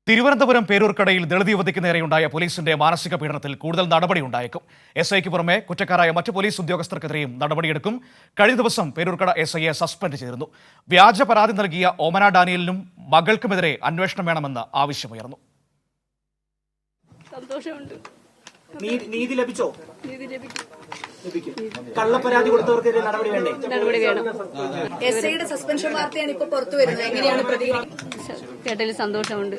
തിരുവനന്തപുരം പേരൂർക്കടയിൽ ദളിത് യുവതിക്ക് നേരെയുണ്ടായ പോലീസിന്റെ മാനസിക പീഡനത്തിൽ കൂടുതൽ നടപടി ഉണ്ടായേക്കും. എസ്ഐക്ക് പുറമെ കുറ്റക്കാരായ മറ്റ് പോലീസ് ഉദ്യോഗസ്ഥർക്കെതിരെയും നടപടിയെടുക്കും. കഴിഞ്ഞ ദിവസം പേരൂർക്കട എസ്ഐയെ സസ്പെൻഡ് ചെയ്തിരുന്നു. വ്യാജ പരാതി നൽകിയ ഓമന ഡാനിയലിനും മകൾക്കുമെതിരെ അന്വേഷണം വേണമെന്ന് ആവശ്യമുയർന്നു. സന്തോഷമുണ്ട്. നീതി ലഭിച്ചോ? നീതി ലഭിക്കും. കള്ളപ്പരാതി കൊടുത്തവർക്കെതിരെ നടപടി വേണ്ടേ? നടപടി വേണം. എസ്ഐയുടെ സസ്പെൻഷൻ വാർത്തയാണ് ഇപ്പോൾ പുറത്തു വരുന്നത്. എങ്ങനെയാണ് പ്രതികരിക്കുന്നത്? കേട്ടതിൽ സന്തോഷമുണ്ട്.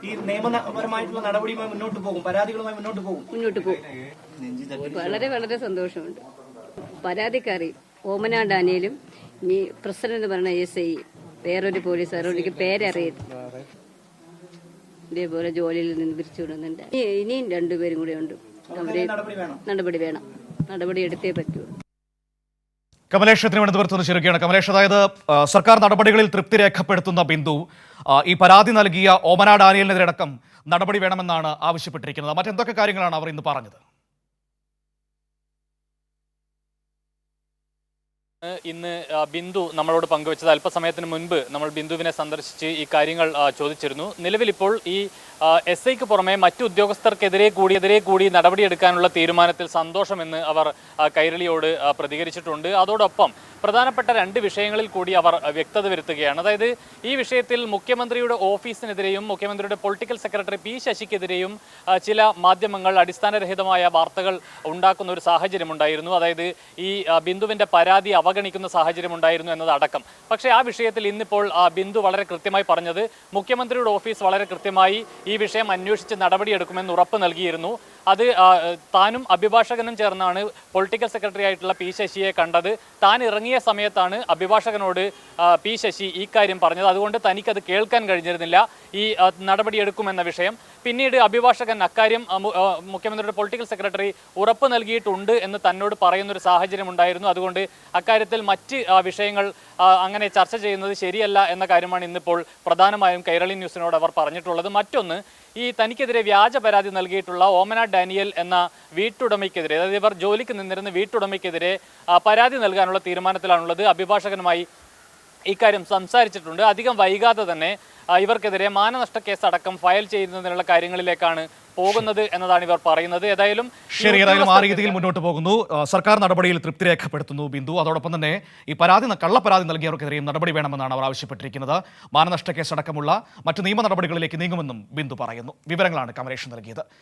ഈ നിയമപരമായിട്ടുള്ള നടപടിയുമായി മുന്നോട്ട് പോകും, പരാതികളുമായി മുന്നോട്ട് പോകും. വളരെ വളരെ സന്തോഷമുണ്ട്. പരാതിക്കാരി ഓമന ഡാനിയലും ഈ പ്രസിഡന്റ് പറഞ്ഞ എസ്ഐ വേറൊരു പോലീസുകാരോട് പേരറിയില്ല, ഇതേപോലെ ജോലിയിൽ നിന്ന് പിരിച്ചുവിടുന്നുണ്ട്. ഇനിയും രണ്ടുപേരും കൂടെ ഉണ്ട്. നടപടി വേണം. നടപടി എടുത്തേ പറ്റൂ. കമലേഷ് തിരുവനന്തപുരത്ത് നിന്ന് ചേരുകയാണ്. കമലേഷ്, അതായത് സർക്കാർ നടപടികളിൽ തൃപ്തി രേഖപ്പെടുത്തുന്ന ബിന്ദു ഈ പരാതി നൽകിയ ഓമന ഡാനിയലിനെതിരെ അടക്കം നടപടി വേണമെന്നാണ് ആവശ്യപ്പെട്ടിരിക്കുന്നത്. മറ്റെന്തൊക്കെ കാര്യങ്ങളാണ് അവർ ഇന്ന് പറഞ്ഞത്? ഇന്ന് ബിന്ദു നമ്മളോട് പങ്കുവച്ചത് അല്പസമയത്തിന് മുൻപ് നമ്മൾ ബിന്ദുവിനെ സന്ദർശിച്ച് ഈ കാര്യങ്ങൾ ചോദിച്ചിരുന്നു. നിലവിലിപ്പോൾ ഈ എസ്ഐക്ക് പുറമെ മറ്റു ഉദ്യോഗസ്ഥർക്കെതിരെ കൂടി നടപടിയെടുക്കാനുള്ള തീരുമാനത്തിൽ സന്തോഷമെന്ന് അവർ കൈരളിയോട് പ്രതികരിച്ചിട്ടുണ്ട്. അതോടൊപ്പം പ്രധാനപ്പെട്ട രണ്ട് വിഷയങ്ങളിൽ കൂടി അവർ വ്യക്തത വരുത്തുകയാണ്. അതായത് ഈ വിഷയത്തിൽ മുഖ്യമന്ത്രിയുടെ ഓഫീസിനെതിരെയും മുഖ്യമന്ത്രിയുടെ പൊളിറ്റിക്കൽ സെക്രട്ടറി പി ശശിക്കെതിരെയും ചില മാധ്യമങ്ങൾ അടിസ്ഥാനരഹിതമായ വാർത്തകൾ ഉണ്ടാക്കുന്ന ഒരു സാഹചര്യമുണ്ടായിരുന്നു. അതായത് ഈ ബിന്ദുവിൻ്റെ പരാതി അവഗണിക്കുന്ന സാഹചര്യമുണ്ടായിരുന്നു എന്നതടക്കം. പക്ഷേ ആ വിഷയത്തിൽ ഇന്നിപ്പോൾ ബിന്ദു വളരെ കൃത്യമായി പറഞ്ഞത് മുഖ്യമന്ത്രിയുടെ ഓഫീസ് വളരെ കൃത്യമായി ഈ വിഷയം അന്വേഷിച്ച് നടപടിയെടുക്കുമെന്ന് ഉറപ്പ് നൽകിയിരുന്നു. അത് താനും അഭിഭാഷകനും ചേർന്നാണ് പൊളിറ്റിക്കൽ സെക്രട്ടറി ആയിട്ടുള്ള പി ശശിയെ കണ്ടത്. താൻ ഇറങ്ങിയ സമയത്താണ് അഭിഭാഷകനോട് പി ശശി ഈ കാര്യം പറഞ്ഞത്. അതുകൊണ്ട് തനിക്കത് കേൾക്കാൻ കഴിഞ്ഞിരുന്നില്ല, ഈ നടപടിയെടുക്കുമെന്ന വിഷയം. പിന്നീട് അഭിഭാഷകൻ അക്കാര്യം മുഖ്യമന്ത്രിയുടെ പൊളിറ്റിക്കൽ സെക്രട്ടറി ഉറപ്പ് നൽകിയിട്ടുണ്ട് എന്ന് തന്നോട് പറയുന്നൊരു സാഹചര്യം ഉണ്ടായിരുന്നു. അതുകൊണ്ട് അക്കാര്യത്തിൽ മറ്റ് വിഷയങ്ങൾ അങ്ങനെ ചർച്ച ചെയ്യുന്നത് ശരിയല്ല എന്ന കാര്യമാണ് ഇന്നിപ്പോൾ പ്രധാനമായും കൈരളി ന്യൂസിനോട് അവർ പറഞ്ഞിട്ടുള്ളത്. മറ്റൊന്ന്, ഈ തനിക്കെതിരെ വ്യാജ പരാതി നൽകിയിട്ടുള്ള ഓമന ഡാനിയൽ എന്ന വീട്ടുടമയ്ക്കെതിരെ, അതായത് ഇവർ ജോലിക്ക് നിന്നിരുന്ന വീട്ടുടമയ്ക്കെതിരെ പരാതി നൽകാനുള്ള തീരുമാനത്തിലാണുള്ളത്. അഭിഭാഷകനുമായി ഇക്കാര്യം സംസാരിച്ചിട്ടുണ്ട്. അധികം വൈകാതെ തന്നെ ഇവർക്കെതിരെ മാനനഷ്ട കേസ് അടക്കം ഫയൽ ചെയ്യുന്നതിനുള്ള കാര്യങ്ങളിലേക്കാണ് പോകുന്നത് എന്നതാണ് ഇവർ പറയുന്നത്. ഏതായാലും ആ രീതിയിൽ മുന്നോട്ട് പോകുന്നു. സർക്കാർ നടപടിയിൽ തൃപ്തി രേഖപ്പെടുത്തുന്നു ബിന്ദു. അതോടൊപ്പം തന്നെ ഈ കള്ളപ്പരാതി നൽകിയവർക്കെതിരെയും നടപടി വേണമെന്നാണ് അവർ ആവശ്യപ്പെട്ടിരിക്കുന്നത്. മാനനഷ്ട കേസ് അടക്കമുള്ള മറ്റു നിയമ നടപടികളിലേക്ക് നീങ്ങുമെന്നും ബിന്ദു പറയുന്നു. വിവരങ്ങളാണ് കമലേഷ് നൽകിയത്.